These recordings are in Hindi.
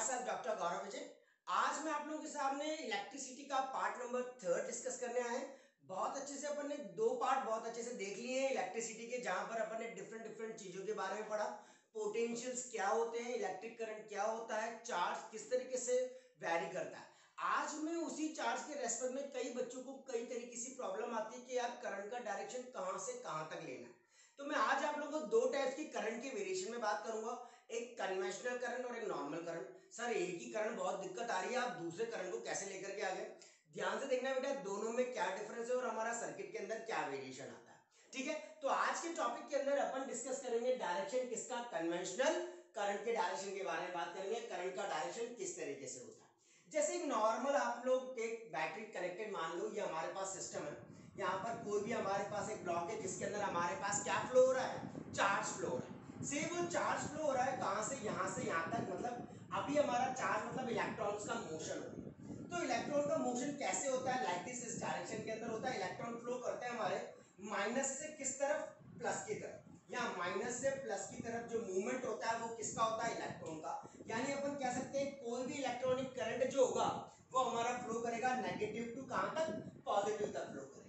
सेल्फ डॉक्टर गौरव विजय। आज मैं आप लोगों के सामने इलेक्ट्रिसिटी का पार्ट नंबर 3 डिस्कस करने आए हैं। बहुत अच्छे से अपन ने दो पार्ट बहुत अच्छे से देख लिए हैं इलेक्ट्रिसिटी के, जहां पर अपन ने डिफरेंट डिफरेंट चीजों के बारे में पढ़ा। पोटेंशियल्स क्या होते हैं, इलेक्ट्रिक करंट क्या होता है, चार्ज किस तरीके से वैरी करता है। आज मैं उसी चार्ज के रेस्पेक्ट में कई बच्चों को कई तरीके की प्रॉब्लम आती है कि यार करंट का डायरेक्शन कहां से कहां तक लेना है। तो मैं आज आप लोगों को दो टाइप्स की करंट के वेरिएशन में बात करूंगा, एक कन्वेंशनल करंट और एक नॉर्मल करंट। सर एक ही करंट बहुत दिक्कत आ रही है, आप दूसरे करंट को कैसे लेकर के आ गए? ध्यान से देखना बेटा, दोनों में क्या डिफरेंस है और हमारा सर्किट के अंदर क्या वेरिएशन आता है। ठीक है, तो आज के टॉपिक के अंदर अपन डिस्कस करेंगे डायरेक्शन किसका, कन्वेंशनल करंट के डायरेक्शन के बारे में बात करेंगे। करंट का डायरेक्शन किस तरीके से होता है। जैसे एक नॉर्मल आप लोग एक बैटरी कनेक्टेड मान लो, ये हमारे पास सिस्टम है। यहाँ पर कोई भी हमारे पास एक ब्लॉक है जिसके अंदर हमारे पास क्या फ्लो हो रहा है, चार्ज फ्लो हो रहा है। से वो चार्ज फ्लो हो रहा है कहां से यहाँ तक, मतलब अभी हमारा चार्ज मतलब इलेक्ट्रॉन्स का मोशन हो रहा है। तो इलेक्ट्रॉन का मोशन कैसे होता है, लाइक दिस, इस डायरेक्शन के अंदर होता है। इलेक्ट्रॉन फ्लो करते हैं हमारे माइनस से किस तरफ, प्लस की तरफ। यहाँ माइनस से प्लस की तरफ जो मूवमेंट होता है वो किसका होता है, इलेक्ट्रॉन का। यानी अपन कह सकते हैं कोई भी इलेक्ट्रॉनिक करंट जो होगा वो हमारा फ्लो करेगा नेगेटिव टू कहां तक, पॉजिटिव तक फ्लो करेगा।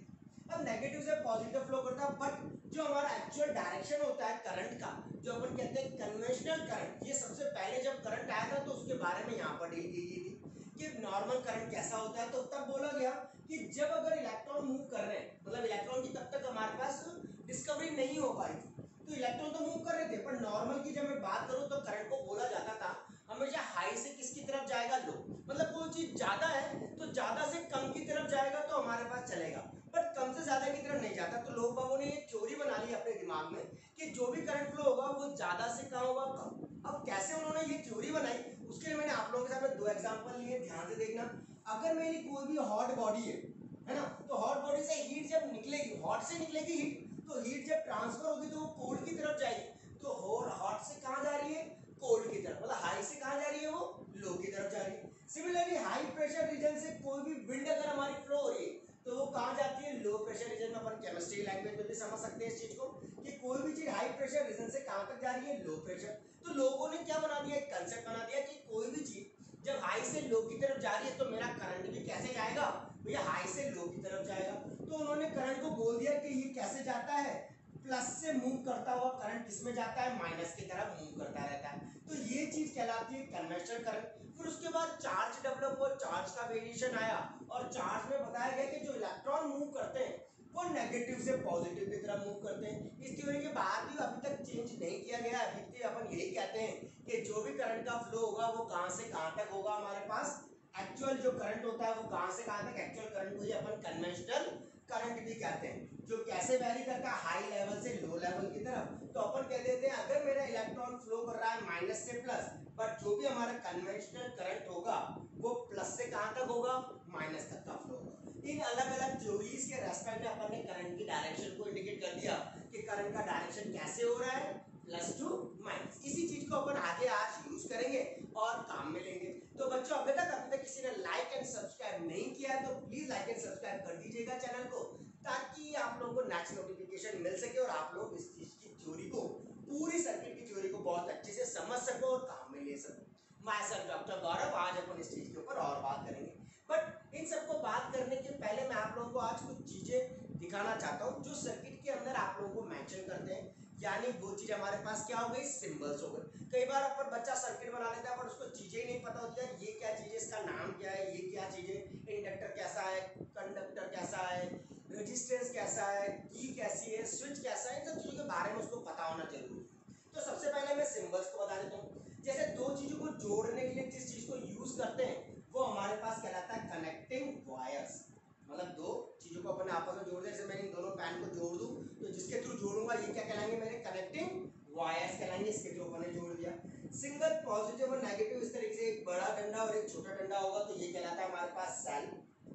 अब नेगेटिव से पॉजिटिव फ्लो करता है, बट जो हमारा एक्चुअल डायरेक्शन होता है करंट का, जो अपन कहते हैं कन्वेंशनल करंट, ये सबसे पहले जब करंट आया था तो उसके बारे में यहाँ पर डील की गई थी कि नॉर्मल करंट कैसा होता है। तो तब बोला गया कि जब अगर इलेक्ट्रॉन मूव कर रहे हैं, मतलब इलेक्ट्रॉन की तब तक हमारे पास डिस्कवरी नहीं हो पाई थी, तो इलेक्ट्रॉन तो मूव कर रहे थे, पर नॉर्मल की जब मैं बात करूं तो करंट को बोला जाता था हमेशा हाई से किसकी तरफ जाएगा, लो। मतलब कोई चीज ज्यादा है तो ज्यादा से कम की तरफ जाएगा तो हमारे पास चलेगा, बट कम से ज्यादा की तरफ नहीं जाता। तो लोग बाबू ने ये थ्योरी बना ली अपने दिमाग में कि जो भी करंट फ्लो होगा वो ज्यादा से कहाँ होगा, कम। अब कैसे उन्होंने ये थ्योरी बनाई, उसके लिए मैंने आप लोगों के साथ दो एग्जांपल लिए, ध्यान से देखना। अगर मेरी कोई भी हॉट बॉडी है ना, तो हॉट बॉडी से हीट जब निकलेगी, हॉट से निकलेगी हीट, तो हीट जब ट्रांसफर होगी तो वो कोल्ड की तरफ जाएगी। तो हॉट से कहां जा रही है, कोल्ड की तरफ, मतलब हाई से कहां जा रही है, वो लो की तरफ जा रही है। सिमिलरली हाई प्रेशर रीजन से कोई भी विंड अगर हमारी फ्लो हो रही है तो वो कहां जाती है, लो प्रेशर रीजन में। अपन केमिस्ट्री लैंग्वेज में भी समझ सकते हैं इस चीज को कि कोई भी चीज हाई प्रेशर रीजन से कहां तक जा रही है, लो प्रेशर। तो लोगों ने क्या बना दिया, एक कंसेप्ट बना दिया कि कोई भी चीज जब हाई से लो की तरफ जा रही है तो मेरा करंट भी कैसे जाएगा, भैया हाई से लो की तरफ जाएगा। तो उन्होंने करंट को बोल दिया कि ये कैसे जाता है, प्लस से मूव करता हुआ करंट किसमें जाता है, माइनस की तरफ मूव करता रहता है। तो ये चीज कहलाती है कन्वेंशनल करंट। फिर उसके बाद चार्ज डेवलप हुआ, चार्ज का वेरिएशन आया और चार्ज में बताया गया कि जो इलेक्ट्रॉन मूव करते हैं वो नेगेटिव से पॉजिटिव की तरफ मूव करते हैं। इस थ्योरी के बाद भी अभी तक चेंज नहीं किया गया। अभी अपन यही कहते हैं कि जो भी करंट का फ्लो होगा वो कहां से कहां तक होगा, हमारे पास एक्चुअल जो करंट होता है वो कहां से कहां तक, एक्चुअल करंट को ही अपन कन्वेंशनल करंट भी कहते हैं, जो कैसे वैरी करता है हाई लेवल से लो लेवल की तरफ। तो अपन कह देते हैं अगर मेरा इलेक्ट्रॉन फ्लो कर रहा है माइनस से प्लस, बट जो भी हमारा कन्वेंशनल करंट होगा वो प्लस से कहां तक होगा, माइनस तक का फ्लो होगा। इन अलग अलग थ्योरीज के रेस्पेक्ट में अपन ने करंट की डायरेक्शन को इंडिकेट कर दिया कि करंट का डायरेक्शन कैसे हो रहा है, प्लस टू माइनस। इसी चीज को अपन आगे आज यूज करेंगे और काम में लेंगे। तो बच्चों अभी तक किसी ने लाइक एंड सब्सक्राइब नहीं किया है तो प्लीज लाइक एंड सब्सक्राइब कर दीजिएगा चैनल को, ताकि आप लोगों को नेक्स्ट नोटिफिकेशन मिल सके और आप लोग इस चीज की थ्योरी को, पूरी सर्किट की थ्योरी को बहुत अच्छे से समझ सको और काम में ले सको। माय सेल्फ डॉक्टर गौरव, आज अपन इस चीज के ऊपर और बात करेंगे। बट इन सबको बात करने के पहले मैं आप लोगों को आज कुछ चीजें दिखाना चाहता हूँ जो सर्किट के अंदर आप लोगों को मेंशन करते हैं। यानी वो चीज हमारे पास क्या हो गई, सिंबल्स हो गए। कई बार अपन बच्चा सर्किट बना लेता है पर उसको चीजें ही नहीं पता होती है, ये क्या चीज है, इसका नाम क्या है, ये क्या चीज है, इंडक्टर कैसा है, कंडक्टर कैसा है, रेजिस्टेंस कैसा है, की कैसी है, स्विच कैसा है, इन सब चीजों के बारे में उसको पता होना जरूरी है। तो सबसे पहले मैं सिंबल्स को बता देता हूँ। जैसे दो चीजों को जोड़ने के लिए जिस चीज को यूज करते हैं वो हमारे पास कहलाता है कनेक्टिंग वायर्स। मतलब दो चीजों को अपन आपस में जोड़ दे, जैसे मैंने इन दोनों पैन को जोड़ दूं तो जिसके थ्रू जोड़ूंगा ये क्या कहलाएंगे, मेरे कनेक्टिंग वायर्स कहलाएंगे। इसके थ्रू अपन ने जोड़ दिया। सिंगल पॉजिटिव और नेगेटिव, इस तरीके से एक बड़ा डंडा और एक छोटा डंडा होगा तो ये कहलाता है हमारे पास सेल।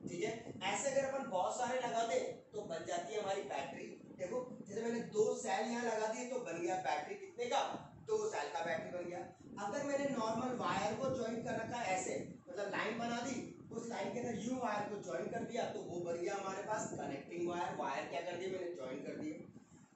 ठीक है, ऐसे अगर अपन बहुत सारे लगा दे तो बन जाती है हमारी बैटरी। देखो जैसे मैंने दो सेल यहाँ लगा दिए तो बन गया बैटरी कितने का, 2 सेल का बैटरी बन गया। अगर मैंने नॉर्मल वायर को ज्वाइन कर रखा है ऐसे, मतलब लाइन बना दी, उस लाइन के अंदर यू वायर को ज्वाइन कर दिया तो वो बन गया हमारे पास कनेक्टिंग वायर। वायर क्या कर दिया, मैंने ज्वाइन कर दिया।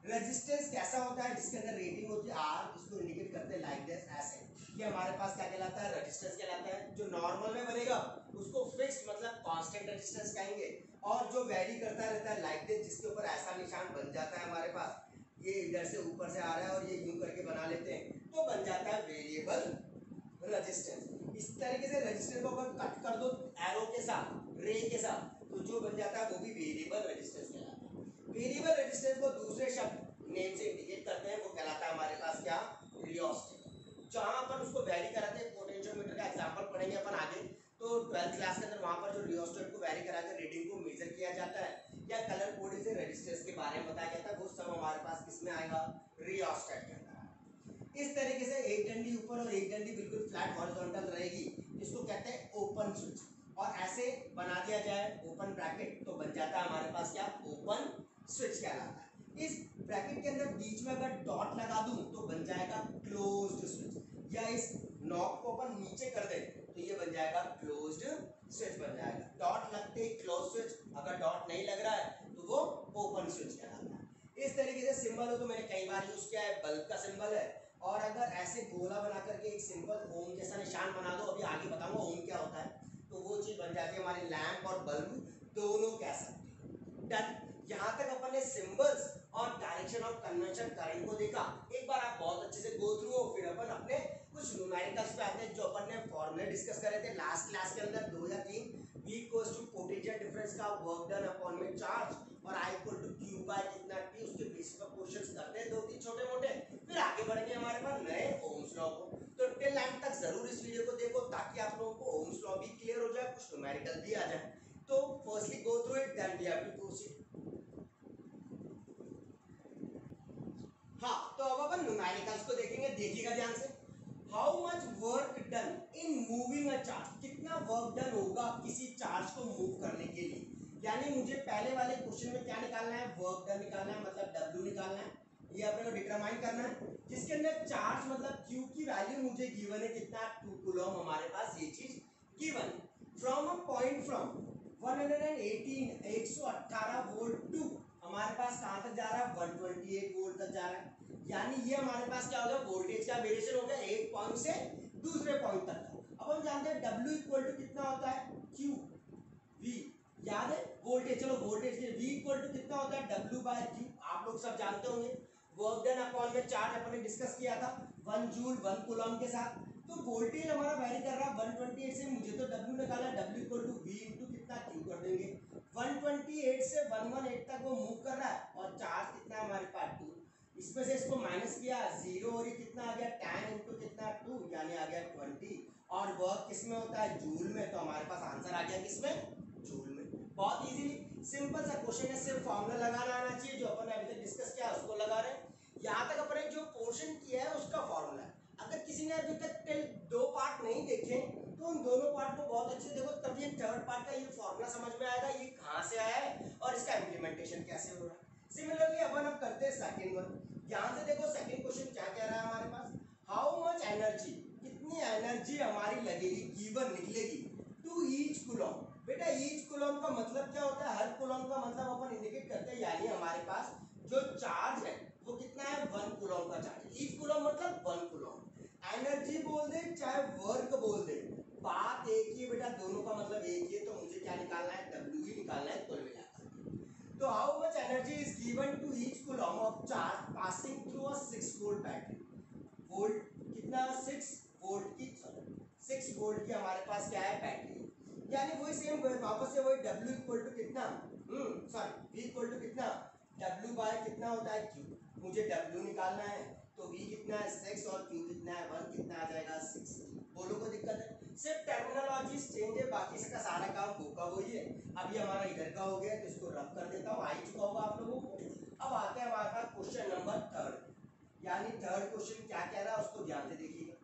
रेजिस्टेंस कैसा होता है, जिसके अंदर रेटिंग होती है आर, इसको इंडिकेट करते हैं लाइक दिस, ऐसे। ये हमारे पास क्या कहलाता है, रेजिस्टेंस रेजिस्टेंस कहलाता है। जो नॉर्मल में बनेगा उसको फिक्स्ड मतलब कांस्टेंट रेजिस्टेंस कहेंगे, और जो वेरी करता रहता है लाइक दिस, जिसके ऊपर ऐसा निशान बन जाता है हमारे पास, ये इधर से ऊपर से आ रहा है और ये यूं करके बना लेते हैं, तो बन जाता है वेरिएबल रेजिस्टेंस। इस तरीके से रेजिस्टेंस को अगर कट कर दो एरो के साथ, रे के साथ, तो जो बन जाता है वो भी वेरिएबल रेजिस्टेंस कहलाता है। वेरिएबल रेजिस्टेंस को दूसरे शब्द नेम से इंडिकेट करते हैं, वो कहलाता है हमारे पास क्या, रियोस्टेट। जहां अपन उसको वैरी कराते हैं, पोटेंशियोमीटर का एग्जांपल पढ़ेंगे अपन आगे, तो 12th क्लास के अंदर वहां पर जो रियोस्टेट को वैरी कराकर रीडिंग को मेजर किया जाता है या कलर कोडिंग से रेजिस्टेंस के बारे में बताया जाता है, वो सब हमारे पास किसमें आएगा, रियोस्टेट के अंदर। इस तरीके से एक डंडी ऊपर और एक डंडी बिल्कुल फ्लैट हॉरिजॉन्टल रहेगी, इसको कहते हैं ओपन स्विच, और ऐसे बना दिया जाए ओपन ब्रैकेट तो बन जाता है हमारे पास क्या, ओपन स्विच कहलाता है। इस ब्रैकेट के अंदर बीच में अगर डॉट लगा दूं तो बन जाएगा क्लोज्ड स्विच, या इस नॉब को अपन नीचे कर दें तो ये बन जाएगा क्लोज्ड स्विच बन जाएगा। डॉट लगते ही क्लोज स्विच, अगर डॉट नहीं लग रहा है तो वो ओपन स्विच कहलाता है। इस तरीके से सिंबल हो तो मैंने कई बार यूज किया है, बल्ब का सिंबल है, और अगर ऐसे गोला बना करके एक सिंपल ओम जैसा निशान बना दो, अभी आगे बताऊंगा ओम क्या होता है, तो वो चीज बन जाती है हमारी लैंप और बल्ब दोनों कह सकते हैं। डन। यहाँ तक अपन ने सिंबल्स और डायरेक्शन ऑफ कन्वेंशन करंट को देखा। एक बार आप बहुत अच्छे से गो थ्रू हो, फिर अपन अपने कुछ न्यूमेरिकल्स पे आते हैं जो अपन ने फॉर्मूले डिस्कस करे थे लास्ट क्लास के अंदर 2 या 3। V equals to potential difference का वर्क डन अपॉन में चार्ज, और I equal to Q by कितना T, उसके बेसिस पर क्वेश्चंस करते हैं 2-3 छोटे मोटे, फिर आगे बढ़ेंगे हमारे पास नए ओम्स लॉ को। तो टिल एंड तक जरूर इस वीडियो को देखो ताकि आप लोगों को ओम्स लॉ भी क्लियर हो जाए, कुछ न्यूमेरिकल भी आ जाए। तो firstly go through it, then we have to proceed. हाँ, तो अब अपन न्यूमेरिकल्स को देखेंगे, देखिएगा ध्यान से। How much work done in moving a charge, कितना वर्क डन होगा किसी चार्ज को मूव करने के लिए। यानी मुझे पहले वाले क्वेश्चन में क्या निकालना है, वर्क डन निकालना है, मतलब W निकालना है, ये अपने को डिटरमाइन करना है, जिसके अंदर चार्ज मतलब Q की वैल्यू मुझे गिवन है कितना, 2 कूलम हमारे पास ये चीज गिवन है। From a point from 118 volt to हमारे पास कहां तक जा रहा है, 128 वोल्ट तक जा रहा है। यानी ये हमारे पास क्या हो गया, वोल्टेज का वेरिएशन हो गया एक पॉइंट से दूसरे पॉइंट तक। अब हम जानते हैं W इक्वल टू कितना होता है, Q V, याद है वोल्टेज, चलो वोल्टेज के V इक्वल टू कितना होता है, W बाय Q, आप लोग सब जानते होंगे। वर्क डन अपॉन में चार्ज अपन ने डिस्कस किया था 1 जूल 1 कूलम के साथ। तो वोल्टेज हमारा वेरी कर रहा है 128 से, मुझे तो W निकाला है, W equal to V into कितना Q कर देंगे। 128 से 118 तक वो मूव कर रहा है, और चार्ज कितना है हमारे पास 2, इसमें से इसको माइनस किया 0, और ये कितना आ गया 10 इनटू कितना 2, यानी आ गया 20, और वर्क किसमें होता है, जूल में, तो हमारे पास आंसर आ गया किसमें, जूल में। बहुत इजीली सिंपल सा क्वेश्चन है, सिर्फ फॉर्मूला लगाना आना चाहिए, जो अपन ने अभी तक डिस्कस किया उसको लगा रहे हैं। यहाँ तक अपन ने जो पोर्शन किया है उसका फॉर्मूला है। अगर किसी ने अभी तक टिल 2 पार्ट नहीं देखे तो उन दोनों पार्ट को बहुत अच्छे देखो, तब ये थर्ड पार्ट का ये फॉर्मूला समझ में आएगा, ये कहाँ से आया है और इसका इम्प्लीमेंटेशन कैसे हो रहा है। सिमिलरली अपन अब करते हैं सेकंड वन। ध्यान से देखो सेकंड क्वेश्चन क्या कह रहा है हमारे पास, हाउ मच एनर्जी, कितनी एनर्जी हमारी लगेगी, गिवन निकलेगी, टू ईच कूलम। बेटा ईच कूलम का मतलब क्या होता है, हर कूलम का मतलब अपन इंडिकेट करते हैं, यानी हमारे पास जो चार्ज है वो कितना है, 1 कूलम का चार्ज। ईच कूलम मतलब 1 कूलम। एनर्जी बोल दे चाहे वर्क बोल दे, बात एक ही बेटा, दोनों का मतलब एक ही है, तो मुझे क्या निकालना है, W ही निकालना है कुल मिलाकर। तो how much energy is given to each coulomb of charge passing through a 6 volt battery. Volt कितना, 6 वोल्ट की, 6 वोल्ट की हमारे पास क्या है, बैटरी। यानी वही सेम वापस से वही W इक्वल टू कितना, सॉरी V इक्वल टू कितना, W बाय कितना होता है Q। मुझे W निकालना है, तो V कितना है 6 और Q कितना है 1, कितना आ जाएगा 6। बोलो को दिक्कत है, सिर्फ टर्मिनोलॉजी चेंज है, बाकी इसका सारा काम वो का वही है। अभी हमारा इधर का हो गया तो इसको रब कर देता हूँ, आ ही चुका होगा आप लोगों को। अब आते हैं हमारे पास क्वेश्चन नंबर 3, यानी थर्ड क्वेश्चन क्या कह रहा है उसको ध्यान से देखिएगा।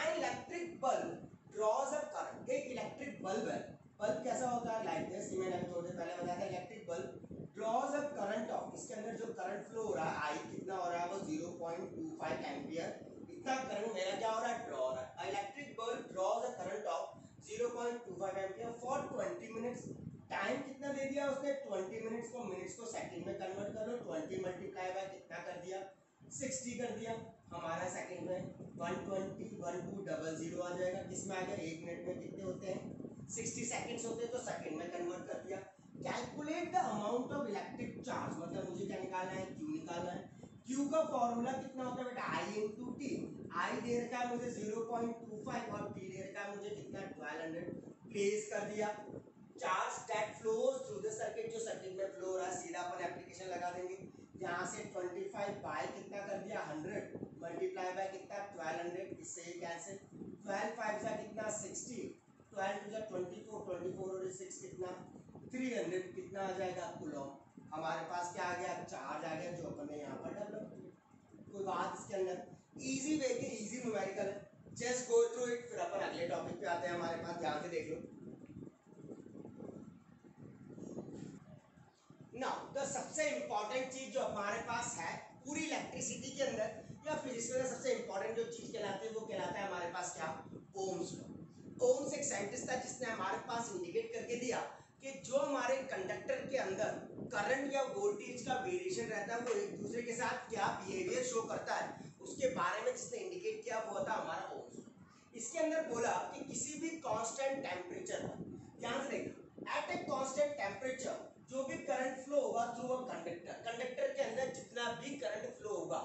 An electric bulb draws a current, एक इलेक्ट्रिक बल्ब है, बल्ब कैसा होता है, लाइक दिस, मैंने अभी थोड़ी देर पहले बताया था, electric bulb draws a current of, इसके अंदर जो करंट फ्लो हो रहा है I कितना हो रहा है, वो 0.25 एम्पियर, इतना करंट मेरा क्या हो रहा है, ड्रॉ हो रहा है। Electric bulb draws a current of 0.25 ampere for 20 minutes. Time कितना दे दिया उसने, 20 मिनट्स को मिनट्स को सेकंड में कन्वर्ट कर लो, 20 मल्टीप्लाई बाय कितना कर दिया, 60 कर दिया। हमारा सेकंड में 120 1200 आ जाएगा। किसमें आ गया, 1 मिनट में कितने होते हैं 60 सेकंड्स होते हैं, तो सेकंड में कन्वर्ट कर दिया। Calculate the amount of electric charge, मतलब मुझे क्या निकालना है, Q निकालना है। Q का फॉर्मूला कितना होता है बेटा, I इंटू टी। आई दे रखा है मुझे 0.25 और टी दे रखा है मुझे कितना 1200। प्लेस कर दिया। Charge that flows through the circuit, जो सर्किट में फ्लो हो रहा है सीधा अपन एप्लीकेशन लगा देंगे। यहाँ से 25 बाय कितना कर दिया 100 मल्टीप्लाई बाय कितना 1200, इससे ये कैंसिल। 12 5 जा कितना 60, 12 2 जा 24, 24 और 6 कितना 300, कितना आ जाएगा कूलॉम। हमारे पास क्या आ गया, चार्ज आ गया, जो अपन ने यहाँ पर डेवलप किया। कोई बात इसके अंदर, इजी वे के इजी न्यूमेरिकल है, जस्ट गो थ्रू इट। फिर अपन अगले टॉपिक पे आते हैं। हमारे पास ध्यान से देख लो। नाउ द सबसे इंपॉर्टेंट चीज जो हमारे पास है पूरी इलेक्ट्रिसिटी के अंदर या फिजिक्स में सबसे इंपॉर्टेंट जो चीज कहलाती है वो कहलाता है हमारे पास क्या, ओम्स लॉ। ओम्स एक साइंटिस्ट था जिसने हमारे पास इंडिकेट करके दिया कि जो हमारे कंडक्टर के अंदर करंट या वोल्टेज का वेरिएशन रहता है वो एक दूसरे के साथ क्या बिहेवियर शो करता है, उसके बारे में जिसने इंडिकेट किया वो था हमारा ओम्स लॉ। इसके अंदर बोला कि किसी भी कांस्टेंट टेम्परेचर पर, ध्यान से देखना, एट ए कांस्टेंट टेम्परेचर जो भी करंट फ्लो होगा थ्रू अ कंडक्टर, कंडक्टर के अंदर जितना भी करंट फ्लो होगा,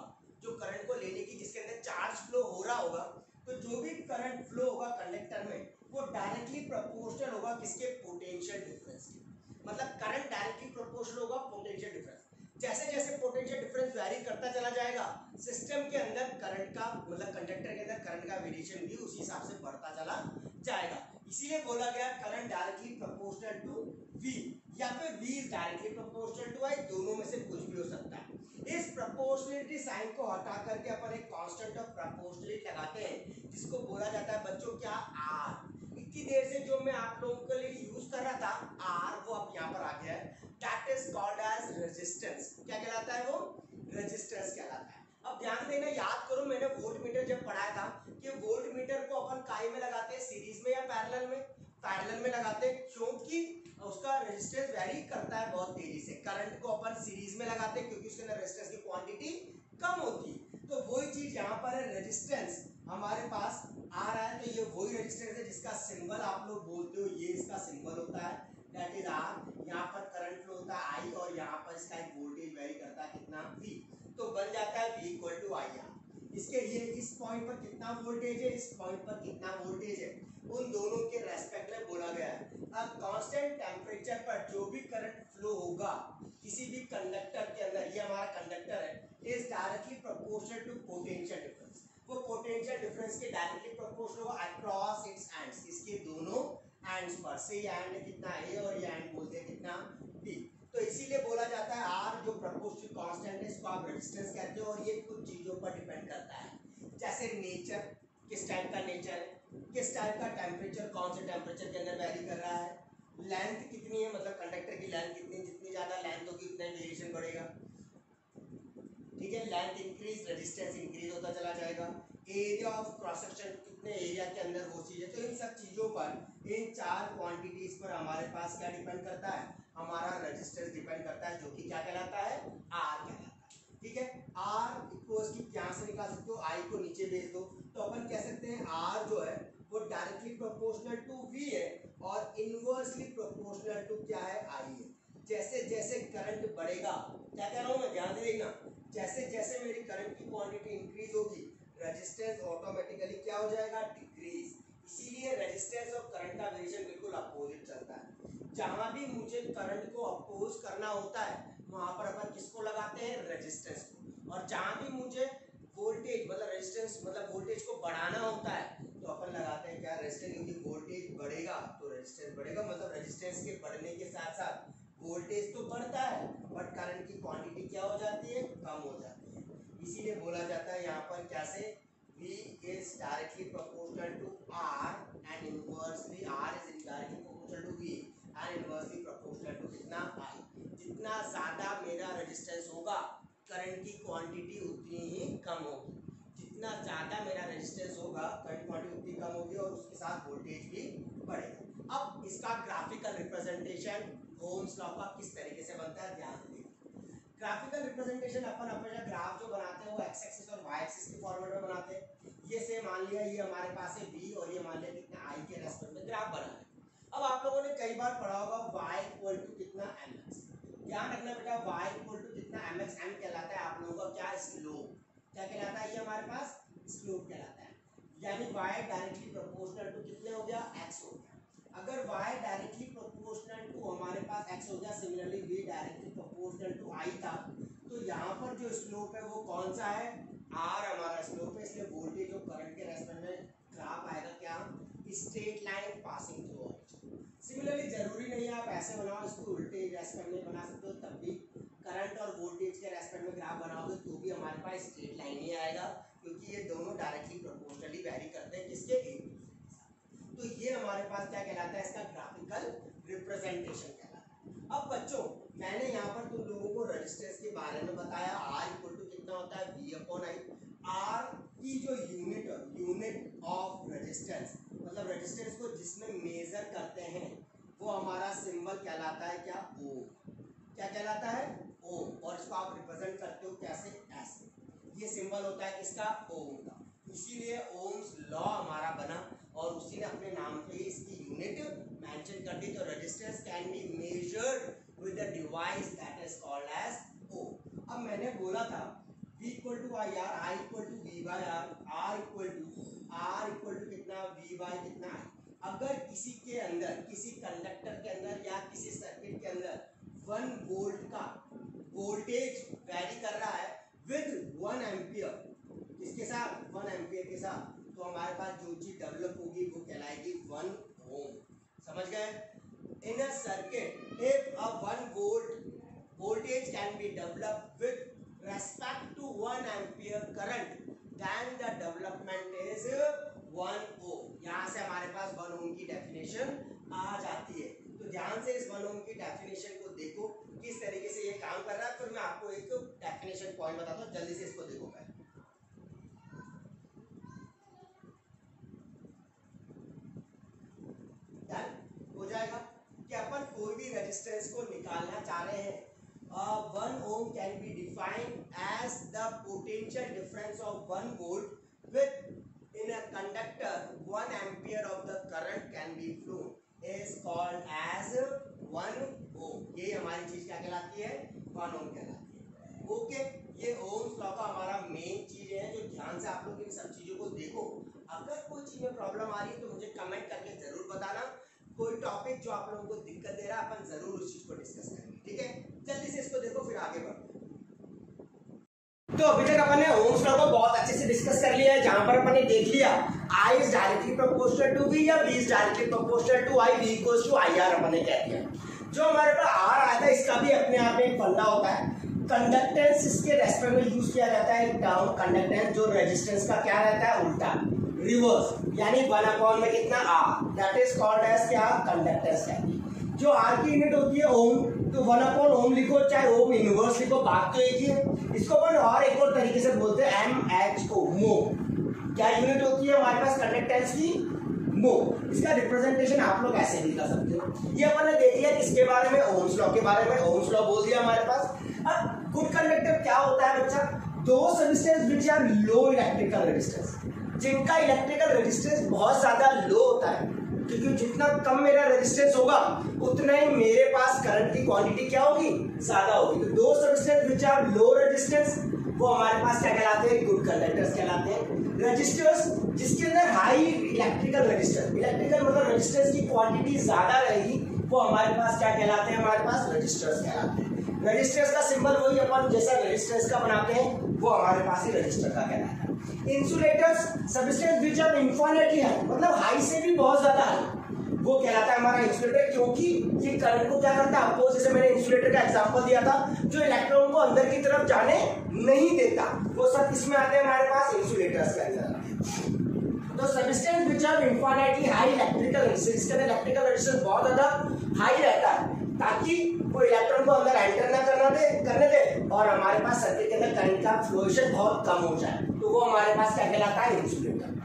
जो करंट को लेने की जिसके अंदर चार्ज फ्लो हो रहा होगा, तो जो भी करंट फ्लो होगा कंडक्टर में वो डायरेक्टली प्रोपोर्शनल होगा किसके, पोटेंशियल डिफरेंस के। मतलब करंट डायरेक्टली प्रोपोर्शनल होगा पोटेंशियल डिफरेंस। जैसे जैसे पोटेंशियल डिफरेंस वैरी करता चला जाएगा सिस्टम के अंदर करंट का, मतलब कंडक्टर के अंदर करंट का वेरिएशन भी उसी हिसाब से बढ़ता चला जाएगा। इसीलिए बोला गया current directly proportional to V, या फिर V is directly proportional to I, दोनों में से कुछ भी हो सकता है। इस प्रोपोर्शनलिटी साइन को हटा करके अपन एक कांस्टेंट ऑफ प्रोपोर्शनलिटी लगाते हैं जिसको बोला जाता है बच्चों क्या, R। इतनी देर से जो मैं आप लोगों के लिए यूज कर रहा था R, वो अब यहाँ पर आ गया है, that is called as resistance. क्या कहलाता है वो, रेजिस्टेंस कहलाता है। अब ध्यान देना, याद करो मैंने वोल्ट मीटर जब पढ़ाया था कि वोल्ट मीटर को अपन काई में लगाते हैं, सीरीज में या पैरेलल में, पैरेलल में लगाते हैं क्योंकि उसका रेजिस्टेंस वैरी करता है बहुत तेजी से। करंट को अपन सीरीज में लगाते हैं क्योंकि उसके अंदर रेजिस्टेंस की क्वांटिटी कम होती है। तो वही चीज यहाँ पर है, रेजिस्टेंस हमारे पास आ रहा है, तो ये वही रेजिस्टेंस है जिसका सिंबल आप लोग बोलते हो, ये इसका सिंबल होता है, दैट इज R। यहाँ पर करंट फ्लो होता है I और यहाँ पर इसका एक वोल्टेज वैरी करता है कितना, V। तो बन जाता है V इक्वल टू IR। इसके ये इस पॉइंट पर कितना वोल्टेज है, इस पॉइंट पर कितना वोल्टेज है, उन दोनों के रेस्पेक्ट में बोला गया है। अब कांस्टेंट टेम्परेचर पर जो भी करंट फ्लो होगा किसी भी कंडक्टर के अंदर, ये हमारा कंडक्टर है, is directly proportional to potential difference. वो पोटेंशियल डिफरेंस के डायरेक्टली प्रोपोर्शनल होगा अक्रॉस इट्स एंड्स, इसके दोनों एंड्स पर से। ये एंड कितना A और ये एंड बोलते हैं कितना B। तो इसीलिए बोला जाता है R जो प्रोपोर्शनल कांस्टेंट है इसको आप रेजिस्टेंस कहते हो, और ये कुछ चीजों पर डिपेंड करता है, जैसे नेचर, किस टाइप का नेचर है, किस टाइप का टेम्परेचर, कौन से टेम्परेचर के अंदर वैरी कर रहा है, लेंथ कितनी है, मतलब कंडक्टर की लेंथ कितनी, जितनी ज्यादा लेंथ होगी उतना वेरिएशन बढ़ेगा, ठीक है। लेंथ इंक्रीज रेजिस्टेंस इंक्रीज होता चला जाएगा। एरिया ऑफ क्रॉस सेक्शन, कितने एरिया के अंदर वो चीज है। तो इन सब चीजों पर, इन चार क्वांटिटीज पर हमारे पास क्या डिपेंड करता है, हमारा रेजिस्टेंस डिपेंड करता है, जो कि क्या कहलाता है, R कहलाता है, ठीक है। R इक्वल्स की यहाँ से निकाल सकते हो, I को नीचे भेज दो, तो अपन कह सकते हैं R जो है वो डायरेक्टली प्रोपोर्शनल टू V है और इनवर्सली प्रोपोर्शनल टू क्या है, I है। जैसे जैसे करंट बढ़ेगा, क्या कह रहा हूँ मैं, ध्यान से देखना, जैसे जैसे मेरी करंट की क्वांटिटी इंक्रीज होगी रेजिस्टेंस ऑटोमेटिकली क्या हो जाएगा, डिक्रीज। इसीलिए रेजिस्टेंस और करंट का वेरिएशन बिल्कुल अपोजिट चलता है। जहां भी मुझे करंट को अपोज करना होता है वहां पर अपन किसको लगाते हैं, रेजिस्टेंस को। और जहां भी मुझे वोल्टेज मतलब रेजिस्टेंस मतलब वोल्टेज को बढ़ाना होता है तो अपन लगाते हैं क्या, रेजिस्टेंस, क्योंकि वोल्टेज बढ़ेगा तो रेजिस्टेंस बढ़ेगा, मतलब रेजिस्टेंस के बढ़ने के साथ साथ वोल्टेज तो बढ़ता है बट करंट की क्वांटिटी क्या हो जाती है, कम हो जाती है। इसीलिए बोला जाता है यहाँ पर कैसे, V is directly proportional to R and inversely R is indirectly proportional to V and inversely proportional to कितना, I। जितना ज्यादा मेरा रेजिस्टेंस होगा करंट की क्वांटिटी उतनी ही कम होगी, जितना ज्यादा मेरा रेजिस्टेंस होगा करंट क्वांटिटी उतनी कम होगी और उसके साथ वोल्टेज भी बढ़ेगा। अब इसका ग्राफिकल रिप्रेजेंटेशन ओम्स लॉ का किस तरीके से बनता है, ध्यान से देखिए। ग्राफिकल रिप्रेजेंटेशन अपन अपना ग्राफ जो बनाते हैं वो एक्स एक्सिस और वाई एक्सिस के फॉर्मेट में बनाते हैं। ये से मान लिया ये हमारे पास है बी और ये मान लिया कितना आई के रेस्पेक्ट में ग्राफ बना है। अब आप लोगों ने कई बार पढ़ा होगा y इक्वल टू कितना mx। ध्यान रखना बेटा y इक्वल टू कितना mx, m कहलाता है आप लोगों का क्या स्लोप, क्या कहलाता है ये हमारे पास स्लोप कहलाता है। यानी y डायरेक्टली प्रोपोर्शनल टू कितने हो गया x हो गया। अगर y डायरेक्टली प्रोपोर्शनल टू हमारे पास x हो गया, similarly v directly proportional to i था, तो यहाँ पर जो स्लोप है वो कौन सा है, r हमारा स्लोप है। इसलिए वोल्टेज और करंट के रेस्पेक्ट में ग्राफ आएगा क्या, straight line passing through it. Similarly जरूरी नहीं है आप ऐसे बनाओ, इसको उल्टे रेस्पेक्ट में बना सकते हो, तब भी करंट और वोल्टेज के रेस्पेक्ट में ग्राफ बनाओगे तो भी हमारे पास स्ट्रेट लाइन ही आएगा, क्योंकि ये दोनों डायरेक्टली प्रोपोर्शनली वेरी करते हैं किसके, एक। तो ये हमारे पास क्या कहलाता है, इसका ग्राफिकल रिप्रेजेंटेशन कहलाता है। अब बच्चों मैंने यहाँ पर तुम लोगों को रेजिस्टेंस के बारे में बताया, R इक्वल टू कितना होता है V/I। R की जो यूनिट ऑफ रेजिस्टेंस, मतलब रेजिस्टेंस को जिसमें मेजर करते हैं वो हमारा सिंबल कहलाता है क्या, ओम। क्या कहलाता है, ओम। और इसको आप रिप्रेजेंट करते हो कैसे, ऐसे। ये सिंबल होता है किसका, ओम का। इसीलिए ओम्स लॉ हमारा बना और उसी ने अपने नाम पे इसकी यूनिट मेंशन कर दी। तो resistance can be measured with the device that is called as ohm. अब मैंने बोला था V equal to I R, I equal to V by R, R equal to कितना, वी बाई कितना है। अगर किसी के अंदर, किसी कंडक्टर के अंदर या किसी सर्किट के अंदर 1 वोल्ट का वोल्टेज वैरी कर रहा है विद 1 एम्पियर, किसके साथ, 1 एम्पियर के साथ, तो हमारे पास जो चीज डेवलप होगी वो कहलाएगी 1 ओम। समझ गए। In a circuit if a 1 volt voltage can be developed with respect to 1 ampere current, then the development is 1 ohm। यहाँ से हमारे पास 1 ohm की डेफिनेशन आ जाती है। तो ध्यान से इस 1 ohm की डेफिनेशन को देखो किस तरीके से ये काम कर रहा है। फिर मैं आपको एक डेफिनेशन पॉइंट बताता हूँ, जल्दी से इसको देखो पहले। हो जाएगा कि अपन कोई भी रेजिस्टेंस को निकालना चाह रहे हैं। 1 ohm can be defined as the potential difference of 1 volt with in a conductor 1 ampere of the current can be flown is called as 1 ohm। ये हमारी चीज क्या कहलाती है, 1 ohm कहलाती है। ओके, ये ओम्स लॉ का हमारा मेन चीज है जो ध्यान से आप लोग इन सब चीजों को देखो। अगर कोई चीज में प्रॉब्लम आ रही है तो मुझे कमेंट करके जरूर बताना। कोई टॉपिक जो आप लोगों को दिक्कत दे रहा है अपन जरूर उस चीज को डिस्कस करेंगे, ठीक है। जल्दी से इसको देखो फिर आगे बढ़ो। तो अभी तक अपन ने ओम्स लॉ को बहुत अच्छे से डिस्कस कर लिया है, जहां पर अपन ने देख लिया I is directly proportional to V या V is directly proportional to I, V equals to IR अपन ने कह दिया। जो हमारे पास R आया था इसका भी अपने आप में एक फंडा होता है। कंडक्टेंस इसके रेस्पेक्ट में यूज किया जाता है टर्म कंडक्टेंस, जो रेजिस्टेंस का क्या रहता है, उल्टा, रिवर्स, यानी 1 में कितना R, that is called as क्या, कंडक्टेंस है। जो R की यूनिट होती है ओम, तो 1 ओम लिखो चाहे ओम इनवर्स लिखो, बात तो एक ही है। इसको अपन और एक और तरीके से बोलते हैं MHO, मो। क्या यूनिट होती है हमारे पास कंडक्टेंस की, मो। इसका रिप्रेजेंटेशन आप लोग ऐसे भी कर सकते हो। ये अपन ने देख लिया किसके बारे में, ओम्स लॉ के बारे में। ओम्स लॉ बोल दिया हमारे पास। अब गुड कंडक्टर क्या होता है बच्चा, those resistance which are low electrical resistance, जिनका इलेक्ट्रिकल रेजिस्टेंस बहुत ज्यादा लो होता है, क्योंकि जितना कम मेरा रेजिस्टेंस होगा उतना ही मेरे पास करंट की क्वांटिटी क्या होगी, ज्यादा होगी। तो those resistance which are low resistance वो हमारे पास क्या कहलाते हैं, गुड कंडक्टर्स कहलाते हैं। रजिस्टर्स जिसके अंदर हाई इलेक्ट्रिकल रेजिस्टेंस, इलेक्ट्रिकल मतलब रेजिस्टेंस की क्वांटिटी ज्यादा रहेगी, वो हमारे पास क्या कहलाते हैं, हमारे पास रजिस्टर्स कहलाते हैं। रजिस्टर्स का सिंबल वही अपन जैसा रेजिस्टेंस का बनाते हैं वो हमारे पास ही रजिस्टर का कहलाता है। Insulators substance which are infinitely high, मतलब हाई से भी बहुत ज्यादा हाई, वो कहलाता है हमारा इंसुलेटर, क्योंकि ये करंट को क्या करता है, आपको जैसे मैंने इंसुलेटर का एग्जांपल दिया था, जो इलेक्ट्रॉन को अंदर की तरफ जाने नहीं देता, वो सब किसमें आते हैं, हमारे पास इंसुलेटर्स के अंदर। तो substance which are infinitely high electrical resistance, इसका इलेक्ट्रिकल रेजिस्टेंस बहुत ज्यादा हाई रहता है, ताकि वो इलेक्ट्रॉन को अंदर एंटर ना करने दे और हमारे पास सर्किट के अंदर करंट का फ्लोएशन बहुत कम हो जाए, तो वो हमारे पास क्या कहलाता है, इंसुलेटर।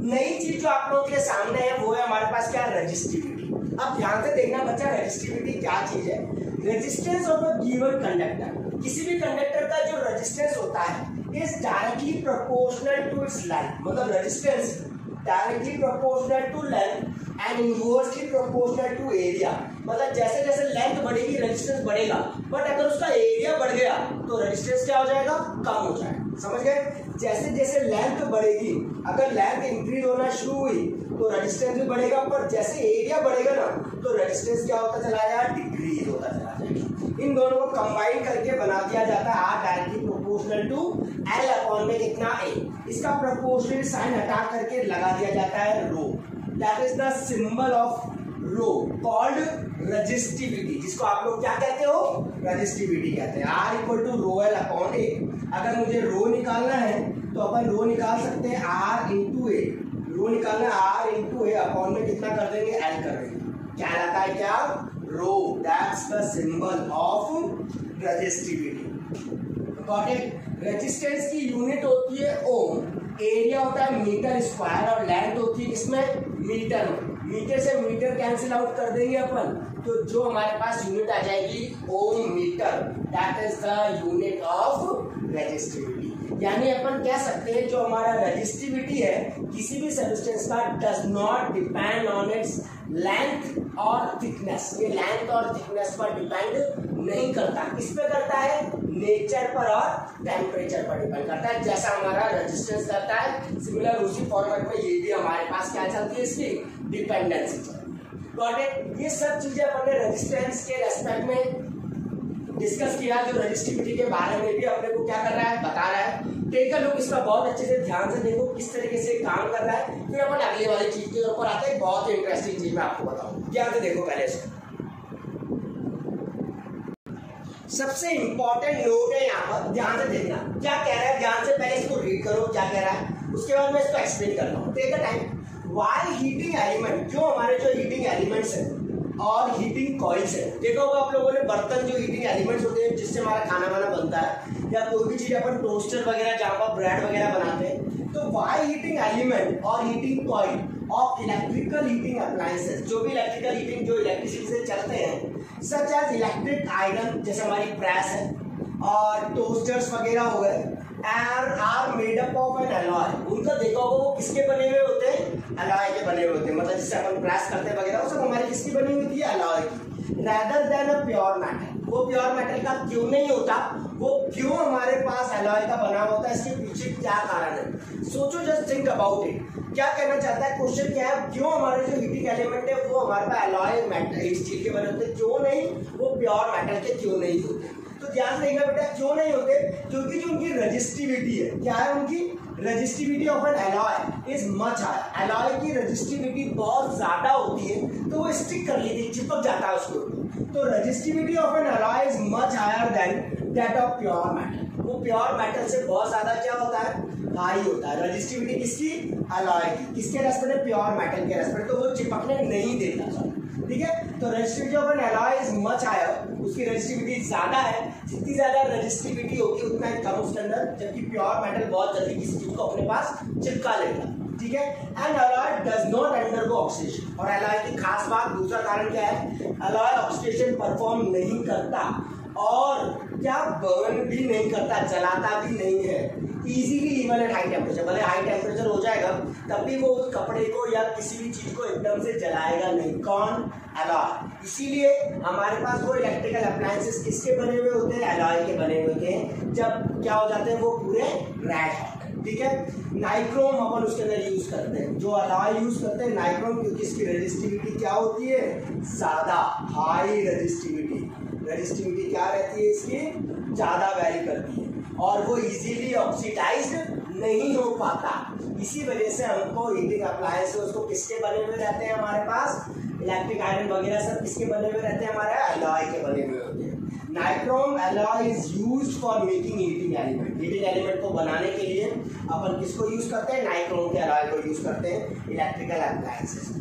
नई चीज जो आप लोगों के सामने है वो है हमारे पास क्या, रेजिस्टिविटी। अब ध्यान से देखना बच्चा, रेजिस्टिविटी क्या चीज है, resistance of a given conductor. किसी भी कंडक्टर का जो रेजिस्टेंस होता है is directly proportional to its length, मतलब resistance directly proportional to length and inversely proportional to area, मतलब जैसे जैसे लेंथ बढ़ेगी रेजिस्टेंस बढ़ेगा, बट अगर उसका एरिया बढ़ गया तो रेजिस्टेंस क्या हो जाएगा, कम हो जाएगा। समझ गए? जैसे जैसे लेंथ बढ़ेगी, अगर लेंथ इंक्रीज होना शुरू हुई तो रेजिस्टेंस भी बढ़ेगा, पर जैसे एरिया बढ़ेगा ना तो रेजिस्टेंस क्या होता चला जाएगा, डिक्रीज होता चला जाएगा। इन दोनों को कंबाइन करके बना दिया जाता है R directly proportional to L upon में कितना ए। इसका प्रोपोर्शनल साइन हटा करके लगा दिया जाता है rho, that is the symbol of rho called resistivity, जिसको आप लोग क्या कहते हो, रेजिस्टिविटी कहते हैं। R equal to rho L upon A. अगर मुझे रो निकालना है तो अपन रो निकाल सकते हैं आर इंटू ए, रो निकालना आर इंटू ए अपॉन में कितना कर देंगे, एल कर देंगे, क्या रहता है, क्या, rho, that's the symbol of resistivity. Got it? Resistance की यूनिट होती है ओम, एरिया होता है मीटर स्क्वायर और लेंथ होती है इसमें मीटर में। मीटर से मीटर कैंसिल आउट कर देंगे अपन, तो जो हमारे पास यूनिट आ जाएगी ohm metre, that is the unit of resistivity. यानी अपन कह सकते हैं जो हमारा रेजिस्टिविटी है किसी भी सब्सटेंस का does not depend on its length और थिकनेस, ये लेंथ और थिकनेस पर डिपेंड नहीं करता। किस पे करता है, नेचर पर और टेम्परेचर पर डिपेंड करता है। जैसा हमारा रेजिस्टेंस करता है सिमिलर उसी फॉर्मेट में ये भी हमारे पास क्या चलती है, इसकी डिपेंडेंसी चलती है। Got it? ये सब चीजें अपन ने रेजिस्टेंस के रेस्पेक्ट में डिस्कस किया, जो रेजिस्टिविटी के बारे में भी अपने को क्या कर रहा है, बता रहा है। टेक अ लुक, इसका बहुत अच्छे से ध्यान से देखो किस तरीके से काम कर रहा है, फिर अपन अगले वाली चीज के ऊपर आते हैं। बहुत इंटरेस्टिंग चीज मैं आपको बताऊं, ध्यान से देखो। पहले से सबसे इंपॉर्टेंट नोट है यहाँ पर, ध्यान से देखना क्या कह रहा है, ध्यान से पहले इसको रीड करो क्या कह रहा है, उसके बाद मैं इसको एक्सप्लेन करता हूँ। Take a time. Why heating element, जो हमारे जो हीटिंग एलिमेंट्स है और हीटिंग कॉइल्स है, देखा होगा आप लोगों ने, बर्तन जो हीटिंग एलिमेंट्स होते हैं जिससे हमारा खाना वाना बनता है, या कोई भी चीज अपन टोस्टर वगैरह जहाँ पर ब्रेड वगैरह बनाते हैं, तो वाई हीटिंग एलिमेंट और heating coil of electrical heating appliances, जो भी इलेक्ट्रिकल हीटिंग जो इलेक्ट्रिसिटी से चलते हैं, सच एज इलेक्ट्रिक आयरन, जैसे हमारी प्रेस है और टोस्टर्स वगैरह हो गए, are made up of an alloy. उनका देखा होगा वो किसके बने हुए होते हैं, अलॉय के बने हुए होते हैं, मतलब जिससे अपन प्रेस करते हैं वगैरह, वो सब हमारी किसकी बनी हुई थी, अलॉय की, rather than a pure metal. वो प्योर मेटल का क्यों नहीं होता, वो क्यों हमारे पास अलॉय का बना होता है, इसके पीछे क्या कारण है, सोचो, जस्ट थिंक अबाउट इट। क्या कहना चाहता है, क्वेश्चन क्या है, क्यों हमारे जो हीटिंग एलिमेंट है वो हमारे पास अलॉय मेटल स्टील के बने होते, क्यों नहीं, वो प्योर मेटल के क्यों नहीं होते। तो ध्यान से देखना बेटा, क्यों नहीं होते, क्योंकि जो उनकी रेजिस्टिविटी है, क्या है उनकी resistivity of an alloy is much higher. Alloy की रेजिस्टिविटी बहुत ज्यादा होती है तो वो स्टिक कर लेती है, चिपक जाता है उसको। तो resistivity of an alloy is much higher than that of pure metal. वो प्योर मेटल से बहुत ज्यादा क्या होता है, हाई होता है। रेजिस्टिविटी किसकी, अलॉय की, किसके रेस्पेक्ट में, प्योर मेटल के रेस्पेक्ट, तो वो चिपकने नहीं देता। ठीक है, तो resistivity of an alloy is much higher, उसकी रेजिस्टिविटी ज्यादा है, जितनी ज्यादा रेजिस्टिविटी होगी उतना ही कम उसके अंदर, जबकि प्योर मेटल बहुत जल्दी किसी चीज को अपने पास चिपका लेगा। ठीक है, and alloy does not undergo oxidation. और अलॉय की खास बात, दूसरा कारण क्या है, अलॉय ऑक्सीडेशन परफॉर्म नहीं करता और क्या बर्न भी नहीं करता, जलाता भी नहीं है easily, even at high temperature. भले हाई टेम्परेचर हो जाएगा तब भी वो उस कपड़े को या किसी भी चीज को एकदम से जलाएगा नहीं। कौन, अलॉय। इसीलिए हमारे पास वो इलेक्ट्रिकल अप्लायंसेस किसके बने हुए होते हैं, अलॉय के बने हुए होते हैं, जब क्या हो जाते हैं वो पूरे रेड हॉट। ठीक है, नाइक्रोम अपन उसके अंदर यूज करते हैं, जो अलॉय यूज करते हैं नाइक्रोम, क्योंकि इसकी रेजिस्टिविटी क्या होती है, ज्यादा, हाई रेजिस्टिविटी। रेजिस्टिविटी क्या रहती है इसकी, ज्यादा वैरी करती है और वो इजीली ऑक्सीडाइज्ड नहीं हो पाता। इसी वजह से हमको हीटिंग अप्लायंस उसको किसके बने हुए रहते हैं, हमारे पास इलेक्ट्रिक आयरन वगैरह सब किसके बने हुए रहते हैं, हमारे अलॉय के बने हुए होते हैं। Nichrome alloy is used for making heating element. Heating element को बनाने के लिए अपन किसको यूज करते हैं, नाइक्रोम के अलॉय को यूज करते हैं electrical appliances.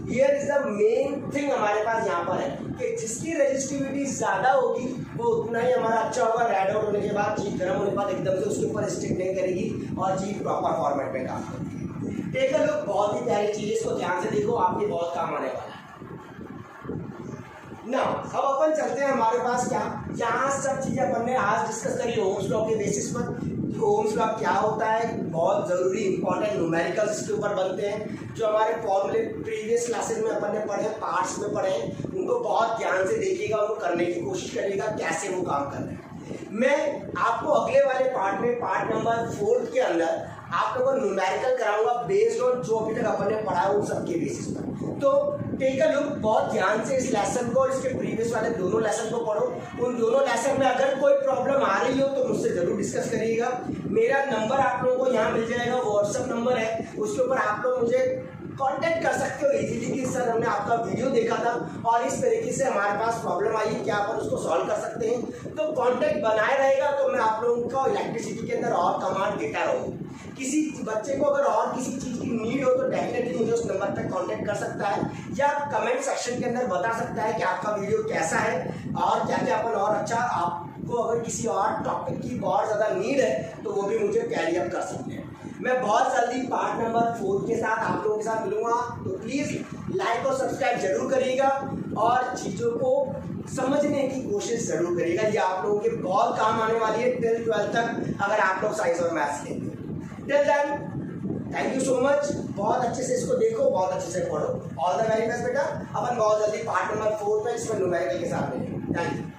Here is the main thing हमारे पास यहाँ पर है कि जिसकी रेजिस्टिविटी ज्यादा होगी वो उतना ही हमारा अच्छा होगा। रेड आउट होने के बाद चीज गर्म होने के बाद एकदम से उसके ऊपर स्टिक नहीं करेगी और चीज प्रॉपर फॉर्मेट में काम करेगी। टेक अ लुक, बहुत ही प्यारी चीज, इसको ध्यान से देखो, आपके बहुत काम आने वाला है। ना अब अपन चलते हैं हमारे पास क्या, यहाँ सब चीजें अपन ने आज डिस्कस करी ओम्स लॉ के बेसिस पर। ओम्स लॉ क्या होता है, बहुत जरूरी इंपॉर्टेंट न्यूमेरिकल्स इसके ऊपर बनते हैं, जो हमारे फॉर्मूले प्रीवियस क्लासेस में अपन ने पढ़े, पार्ट्स में पढ़े, उनको बहुत ध्यान से देखिएगा, उनको करने की कोशिश करिएगा कैसे वो काम कर रहे हैं। मैं आपको अगले वाले पार्ट में, पार्ट नंबर 4 के अंदर आप लोगों को न्यूमेरिकल कराऊंगा बेस्ड ऑन जो अभी तक अपन ने पढ़ा है उन सबके बेसिस पर। तो टेक अ लुक, बहुत ध्यान से इस लेसन को और इसके प्रीवियस वाले दोनों लेसन को पढ़ो। उन दोनों लेसन में अगर कोई प्रॉब्लम आ रही हो तो मुझसे जरूर डिस्कस करिएगा। मेरा नंबर आप लोगों को यहाँ मिल जाएगा, व्हाट्सएप नंबर है, उसके ऊपर आप लोग मुझे कांटेक्ट कर सकते हो इजीली कि सर हमने आपका वीडियो देखा था और इस तरीके से हमारे पास प्रॉब्लम आई है, क्या अपन उसको सॉल्व कर सकते हैं। तो कांटेक्ट बनाए रहेगा तो मैं आप लोगों को इलेक्ट्रिसिटी के अंदर और कमांड देता रहूँ। किसी बच्चे को अगर और किसी चीज़ की नीड हो तो डेफिनेटली मुझे उस नंबर पर कांटेक्ट कर सकता है या कमेंट सेक्शन के अंदर बता सकता है कि आपका वीडियो कैसा है और क्या क्या अपन और अच्छा, आपको अगर किसी और टॉपिक की बहुत ज़्यादा नीड है तो वो भी मुझे कैरी अप कर सकते हैं। मैं बहुत जल्दी पार्ट नंबर 4 के साथ आप लोगों के साथ मिलूंगा, तो प्लीज़ लाइक और सब्सक्राइब जरूर करिएगा और चीज़ों को समझने की कोशिश जरूर करिएगा। ये आप लोगों के बहुत काम आने वाली है टिल 12th तक, अगर आप लोग साइंस और मैथ्स लेंगे। Till then thank you so much, बहुत अच्छे से इसको देखो, बहुत अच्छे से पढ़ो। ऑल द वेरी बेस्ट बेटा। अपन बहुत जल्दी पार्ट नंबर 4 पे इसमें न्यूमेरिकल के साथ मिलेंगे। Thank you.